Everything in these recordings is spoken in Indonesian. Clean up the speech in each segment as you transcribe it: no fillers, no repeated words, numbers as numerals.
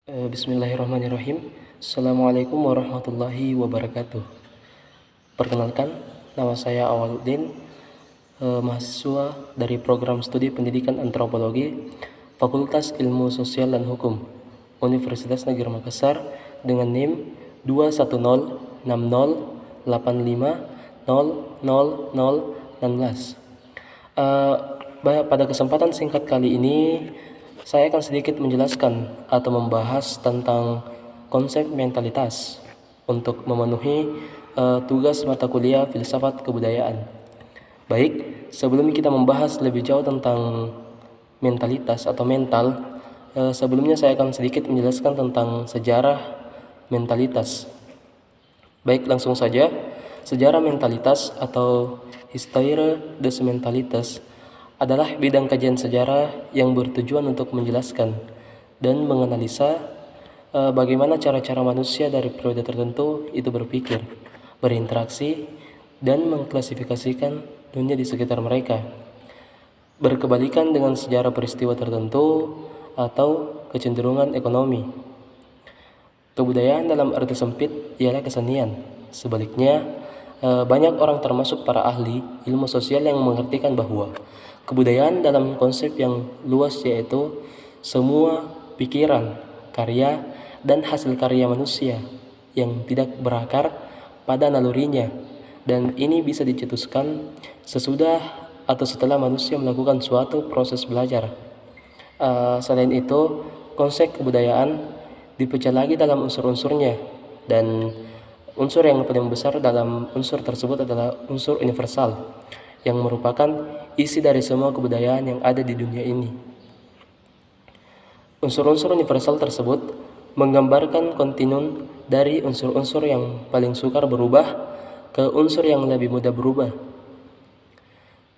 Bismillahirrahmanirrahim. Assalamualaikum warahmatullahi wabarakatuh. Perkenalkan, nama saya Awaluddin, mahasiswa dari program studi pendidikan antropologi Fakultas Ilmu Sosial dan Hukum Universitas Negeri Makassar dengan NIM 2106085000016. Pada kesempatan singkat kali ini saya akan sedikit menjelaskan atau membahas tentang konsep mentalitas untuk memenuhi tugas mata kuliah filsafat kebudayaan. Baik, sebelum kita membahas lebih jauh tentang mentalitas atau mental, sebelumnya saya akan sedikit menjelaskan tentang sejarah mentalitas. Baik, langsung saja. Sejarah mentalitas atau Histoire des Mentalités adalah bidang kajian sejarah yang bertujuan untuk menjelaskan dan menganalisa bagaimana cara-cara manusia dari periode tertentu itu berpikir, berinteraksi, dan mengklasifikasikan dunia di sekitar mereka. Berkebalikan dengan sejarah peristiwa tertentu atau kecenderungan ekonomi. Kebudayaan dalam arti sempit ialah kesenian. Sebaliknya, banyak orang termasuk para ahli ilmu sosial yang mengartikan bahwa kebudayaan dalam konsep yang luas yaitu semua pikiran, karya, dan hasil karya manusia yang tidak berakar pada nalurinya, dan ini bisa dicetuskan sesudah atau setelah manusia melakukan suatu proses belajar. Selain itu, konsep kebudayaan dipecah lagi dalam unsur-unsurnya, dan unsur yang paling besar dalam unsur tersebut adalah unsur universal yang merupakan isi dari semua kebudayaan yang ada di dunia ini. Unsur-unsur universal tersebut menggambarkan kontinun dari unsur-unsur yang paling sukar berubah ke unsur yang lebih mudah berubah.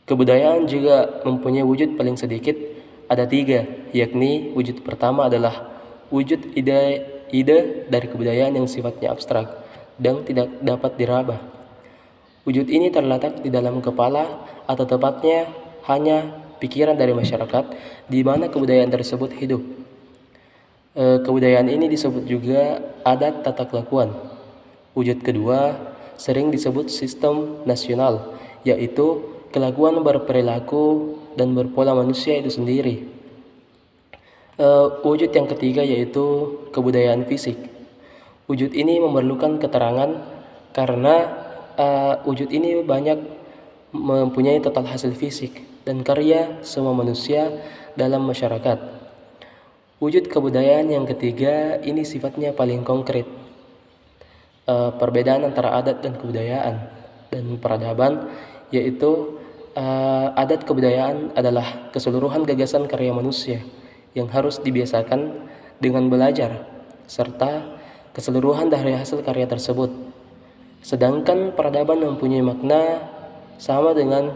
Kebudayaan juga mempunyai wujud paling sedikit, ada 3, yakni wujud pertama adalah wujud ide dari kebudayaan yang sifatnya abstrak dan tidak dapat diraba. Wujud ini terletak di dalam kepala atau tepatnya hanya pikiran dari masyarakat di mana kebudayaan tersebut hidup. Kebudayaan ini disebut juga adat tata kelakuan. Wujud kedua sering disebut sistem nasional, yaitu kelakuan berperilaku dan berpola manusia itu sendiri. Wujud yang ketiga yaitu kebudayaan fisik. Wujud ini memerlukan keterangan karena wujud ini banyak mempunyai total hasil fisik dan karya semua manusia dalam masyarakat. Wujud kebudayaan yang ketiga ini sifatnya paling konkret. Perbedaan antara adat dan kebudayaan dan peradaban yaitu adat kebudayaan adalah keseluruhan gagasan karya manusia yang harus dibiasakan dengan belajar serta keseluruhan dari hasil karya tersebut. Sedangkan peradaban mempunyai makna sama dengan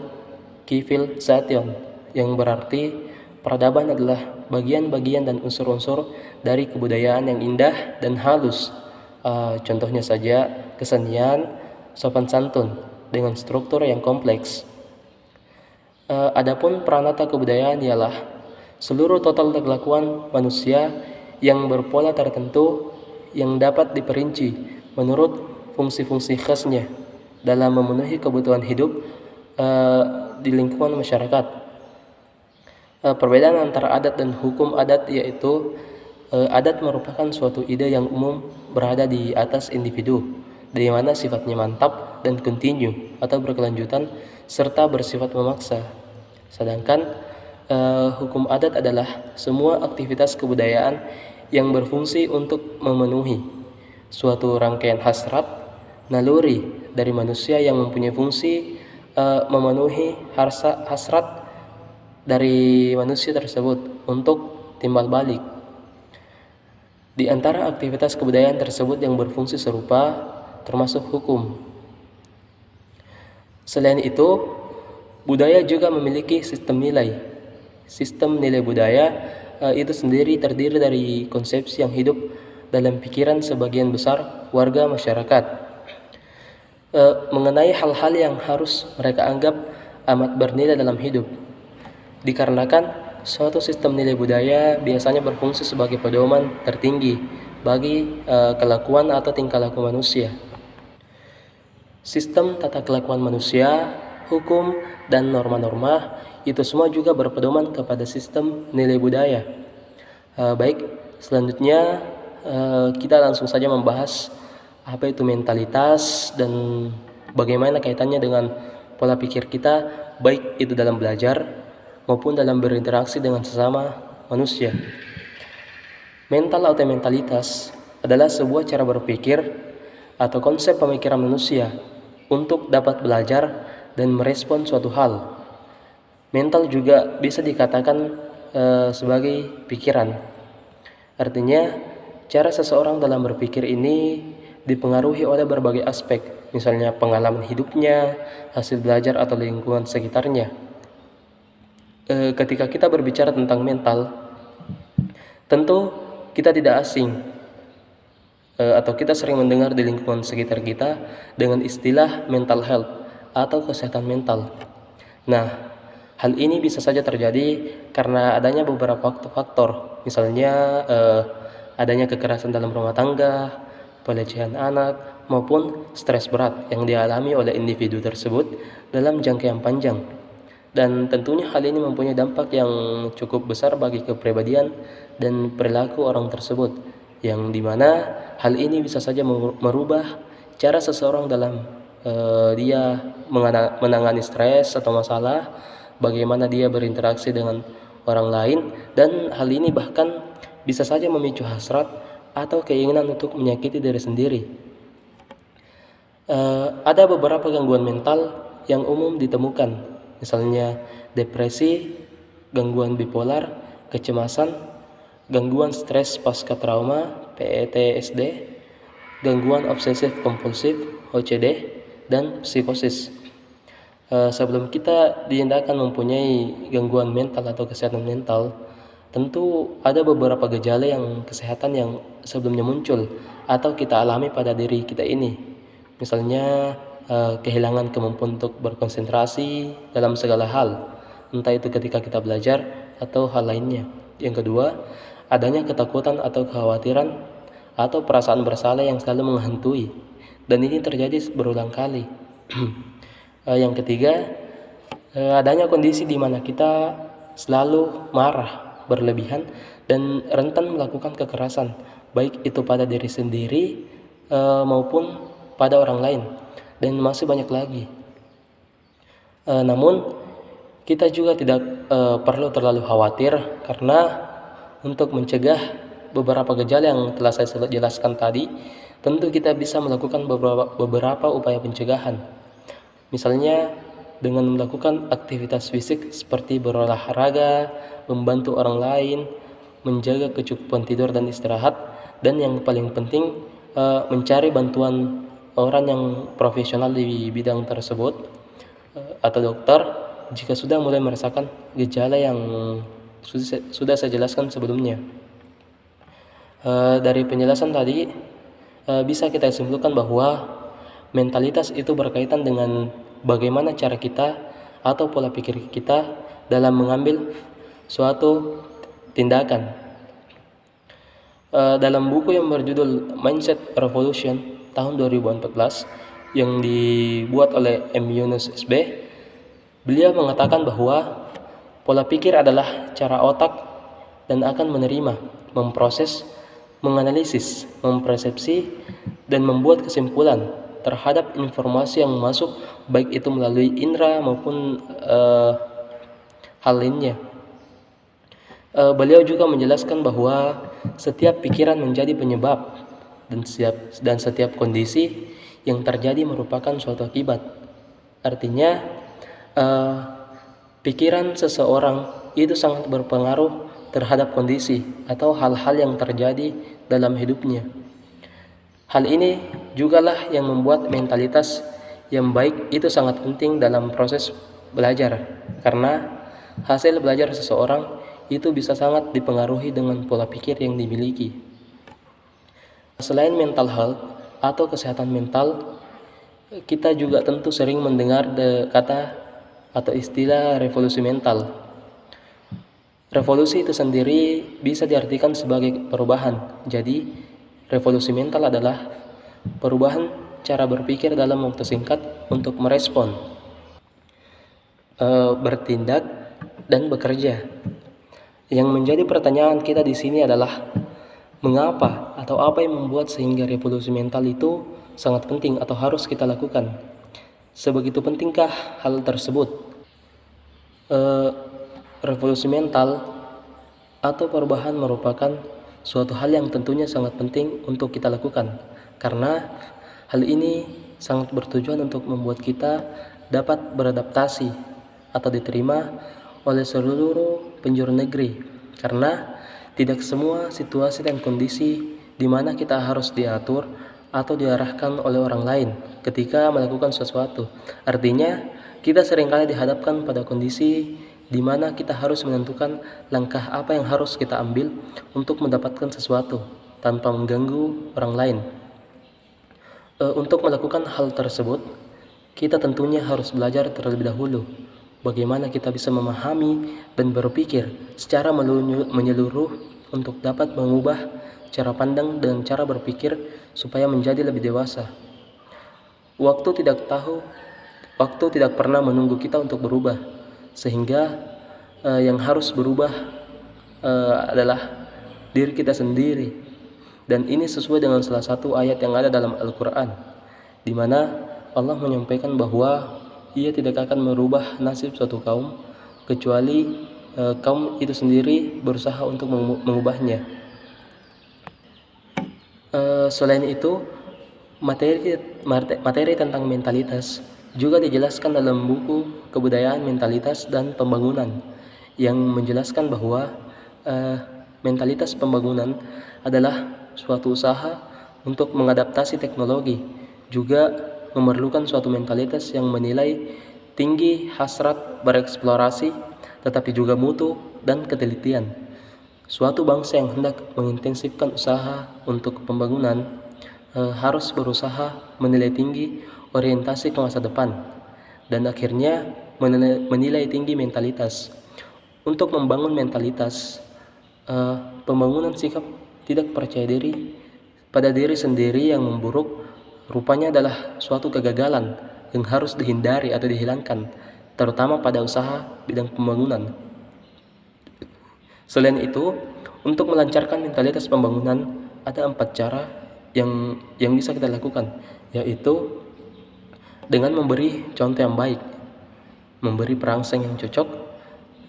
civilization, yang berarti peradaban adalah bagian-bagian dan unsur-unsur dari kebudayaan yang indah dan halus. Contohnya saja kesenian, sopan santun dengan struktur yang kompleks. Adapun pranata kebudayaan ialah seluruh total kelakuan manusia yang berpola tertentu yang dapat diperinci menurut fungsi-fungsi khasnya dalam memenuhi kebutuhan hidup di lingkungan masyarakat. Perbedaan antara adat dan hukum adat yaitu adat merupakan suatu ide yang umum berada di atas individu, di mana sifatnya mantap dan kontinu atau berkelanjutan serta bersifat memaksa. Sedangkan hukum adat adalah semua aktivitas kebudayaan yang berfungsi untuk memenuhi suatu rangkaian hasrat naluri dari manusia yang mempunyai fungsi memenuhi hasrat dari manusia tersebut untuk timbal balik. Di antara aktivitas kebudayaan tersebut yang berfungsi serupa termasuk hukum. Selain itu, budaya juga memiliki sistem nilai. Sistem nilai budaya itu sendiri terdiri dari konsepsi yang hidup dalam pikiran sebagian besar warga masyarakat mengenai hal-hal yang harus mereka anggap amat bernilai dalam hidup. Dikarenakan Suatu sistem nilai budaya biasanya berfungsi sebagai pedoman tertinggi bagi kelakuan atau tingkah laku manusia. Sistem tata kelakuan manusia, hukum, dan norma-norma itu semua juga berpedoman kepada sistem nilai budaya. Baik, selanjutnya kita langsung saja membahas apa itu mentalitas dan bagaimana kaitannya dengan pola pikir kita, baik itu dalam belajar maupun dalam berinteraksi dengan sesama manusia. Mental atau mentalitas adalah sebuah cara berpikir atau konsep pemikiran manusia untuk dapat belajar dan merespon suatu hal. Mental juga bisa dikatakan sebagai pikiran. Artinya, cara seseorang dalam berpikir ini dipengaruhi oleh berbagai aspek, misalnya pengalaman hidupnya, hasil belajar atau lingkungan sekitarnya. Ketika kita berbicara tentang mental, tentu kita tidak asing atau kita sering mendengar di lingkungan sekitar kita dengan istilah mental health atau kesehatan mental. Nah, hal ini bisa saja terjadi karena adanya beberapa faktor, misalnya adanya kekerasan dalam rumah tangga, pelecehan anak, maupun stres berat yang dialami oleh individu tersebut dalam jangka yang panjang. Dan tentunya hal ini mempunyai dampak yang cukup besar bagi kepribadian dan perilaku orang tersebut, yang dimana hal ini bisa saja merubah cara seseorang dalam dia menangani stres atau masalah, bagaimana dia berinteraksi dengan orang lain, dan hal ini bahkan bisa saja memicu hasrat atau keinginan untuk menyakiti diri sendiri. Ada beberapa gangguan mental yang umum ditemukan, misalnya depresi, gangguan bipolar, kecemasan, gangguan stres pasca trauma (PTSD), gangguan obsesif kompulsif (OCD), dan psikosis. Sebelum kita dinyatakan mempunyai gangguan mental atau kesehatan mental, tentu ada beberapa gejala yang kesehatan yang sebelumnya muncul atau kita alami pada diri kita ini. Misalnya kehilangan kemampuan untuk berkonsentrasi dalam segala hal, entah itu ketika kita belajar atau hal lainnya. Yang kedua, adanya ketakutan atau kekhawatiran atau perasaan bersalah yang selalu menghantui, dan ini terjadi berulang kali. Yang ketiga, adanya kondisi di mana kita selalu marah berlebihan dan rentan melakukan kekerasan, baik itu pada diri sendiri maupun pada orang lain, dan masih banyak lagi. Namun kita juga tidak perlu terlalu khawatir, karena untuk mencegah beberapa gejala yang telah saya jelaskan tadi, tentu kita bisa melakukan beberapa upaya pencegahan. Misalnya dengan melakukan aktivitas fisik seperti berolahraga, membantu orang lain, menjaga kecukupan tidur dan istirahat, dan yang paling penting mencari bantuan orang yang profesional di bidang tersebut atau dokter jika sudah mulai merasakan gejala yang sudah saya jelaskan sebelumnya. Dari penjelasan tadi bisa kita simpulkan bahwa mentalitas itu berkaitan dengan bagaimana cara kita atau pola pikir kita dalam mengambil suatu tindakan. Dalam buku yang berjudul Mindset Revolution tahun 2014 yang dibuat oleh M. Yunus SB, beliau mengatakan bahwa pola pikir adalah cara otak dan akan menerima, memproses, menganalisis, mempersepsi, dan membuat kesimpulan terhadap informasi yang masuk, baik itu melalui indera maupun hal lainnya. Beliau juga menjelaskan bahwa setiap pikiran menjadi penyebab, dan setiap kondisi yang terjadi merupakan suatu akibat. Artinya pikiran seseorang itu sangat berpengaruh terhadap kondisi atau hal-hal yang terjadi dalam hidupnya. Hal ini jugalah yang membuat mentalitas yang baik itu sangat penting dalam proses belajar, karena hasil belajar seseorang itu bisa sangat dipengaruhi dengan pola pikir yang dimiliki. Selain mental health atau kesehatan mental, kita juga tentu sering mendengar kata atau istilah revolusi mental. Revolusi itu sendiri bisa diartikan sebagai perubahan. Jadi, revolusi mental adalah perubahan cara berpikir dalam waktu singkat untuk merespon, bertindak, dan bekerja. Yang menjadi pertanyaan kita di sini adalah mengapa atau apa yang membuat sehingga revolusi mental itu sangat penting atau harus kita lakukan. Sebegitu pentingkah hal tersebut? Revolusi mental atau perubahan merupakan suatu hal yang tentunya sangat penting untuk kita lakukan, karena hal ini sangat bertujuan untuk membuat kita dapat beradaptasi atau diterima oleh seluruh penjuru negeri, karena tidak semua situasi dan kondisi di mana kita harus diatur atau diarahkan oleh orang lain ketika melakukan sesuatu. Artinya, kita seringkali dihadapkan pada kondisi di mana kita harus menentukan langkah apa yang harus kita ambil untuk mendapatkan sesuatu tanpa mengganggu orang lain. Untuk melakukan hal tersebut, kita tentunya harus belajar terlebih dahulu bagaimana kita bisa memahami dan berpikir secara menyeluruh untuk dapat mengubah cara pandang dan cara berpikir supaya menjadi lebih dewasa. Waktu tidak pernah menunggu kita untuk berubah, sehingga yang harus berubah adalah diri kita sendiri. Dan ini sesuai dengan salah satu ayat yang ada dalam Al-Quran, di mana Allah menyampaikan bahwa Ia tidak akan merubah nasib suatu kaum kecuali kaum itu sendiri berusaha untuk mengubahnya. Selain itu, materi tentang mentalitas juga dijelaskan dalam buku Kebudayaan Mentalitas dan Pembangunan, yang menjelaskan bahwa mentalitas pembangunan adalah suatu usaha untuk mengadaptasi teknologi, juga memerlukan suatu mentalitas yang menilai tinggi hasrat bereksplorasi, tetapi juga mutu dan ketelitian. Suatu bangsa yang hendak mengintensifkan usaha untuk pembangunan harus berusaha menilai tinggi orientasi ke masa depan, dan akhirnya menilai tinggi mentalitas. Untuk membangun mentalitas, pembangunan sikap tidak percaya diri pada diri sendiri yang memburuk rupanya adalah suatu kegagalan yang harus dihindari atau dihilangkan, terutama pada usaha bidang pembangunan. Selain itu, untuk melancarkan mentalitas pembangunan ada 4 cara yang bisa kita lakukan, yaitu dengan memberi contoh yang baik, memberi perangsang yang cocok,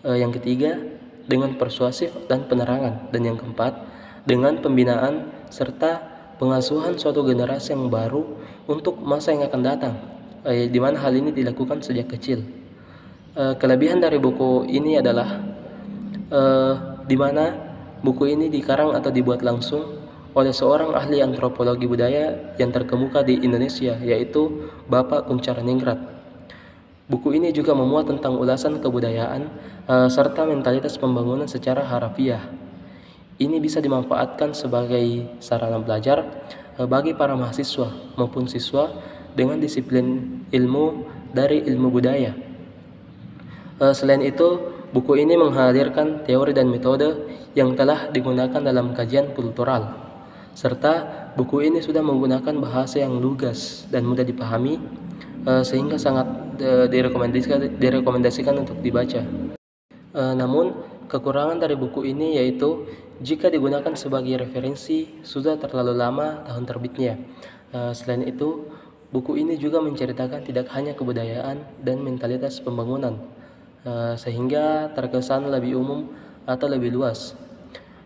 yang ketiga dengan persuasif dan penerangan, dan yang keempat dengan pembinaan serta pengasuhan suatu generasi yang baru untuk masa yang akan datang, di mana hal ini dilakukan sejak kecil. Kelebihan dari buku ini adalah di mana buku ini dikarang atau dibuat langsung oleh seorang ahli antropologi budaya yang terkemuka di Indonesia, yaitu Bapak Kuncharaningrat. Buku ini juga memuat tentang ulasan kebudayaan serta mentalitas pembangunan secara harafiah. Ini bisa dimanfaatkan sebagai sarana belajar bagi para mahasiswa maupun siswa dengan disiplin ilmu dari ilmu budaya. Selain itu, buku ini menghadirkan teori dan metode yang telah digunakan dalam kajian kultural, serta buku ini sudah menggunakan bahasa yang lugas dan mudah dipahami, sehingga sangat direkomendasikan untuk dibaca. Namun, kekurangan dari buku ini yaitu jika digunakan sebagai referensi sudah terlalu lama tahun terbitnya. Selain itu, buku ini juga menceritakan tidak hanya kebudayaan dan mentalitas pembangunan, sehingga terkesan lebih umum atau lebih luas.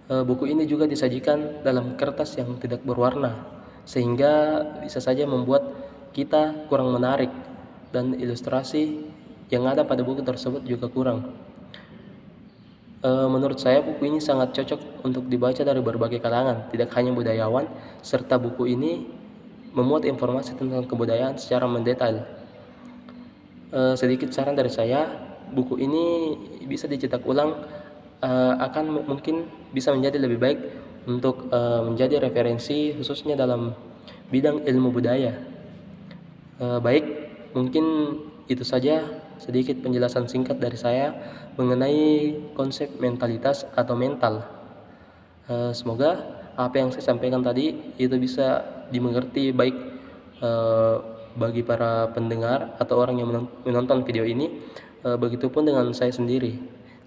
Buku ini juga disajikan dalam kertas yang tidak berwarna, sehingga bisa saja membuat kita kurang menarik, dan ilustrasi yang ada pada buku tersebut juga kurang. Menurut saya buku ini sangat cocok untuk dibaca dari berbagai kalangan, tidak hanya budayawan, serta buku ini memuat informasi tentang kebudayaan secara mendetail. Sedikit saran dari saya, buku ini bisa dicetak ulang, akan mungkin bisa menjadi lebih baik untuk menjadi referensi khususnya dalam bidang ilmu budaya. Baik, mungkin Itu saja sedikit penjelasan singkat dari saya mengenai konsep mentalitas atau mental. Semoga apa yang saya sampaikan tadi itu bisa dimengerti baik bagi para pendengar atau orang yang menonton video ini. Begitupun dengan saya sendiri.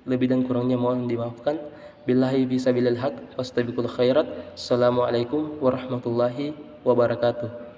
Lebih dan kurangnya mohon dimaafkan. Billahi fisabilil haq wastabiqul khairat. Assalamualaikum warahmatullahi wabarakatuh.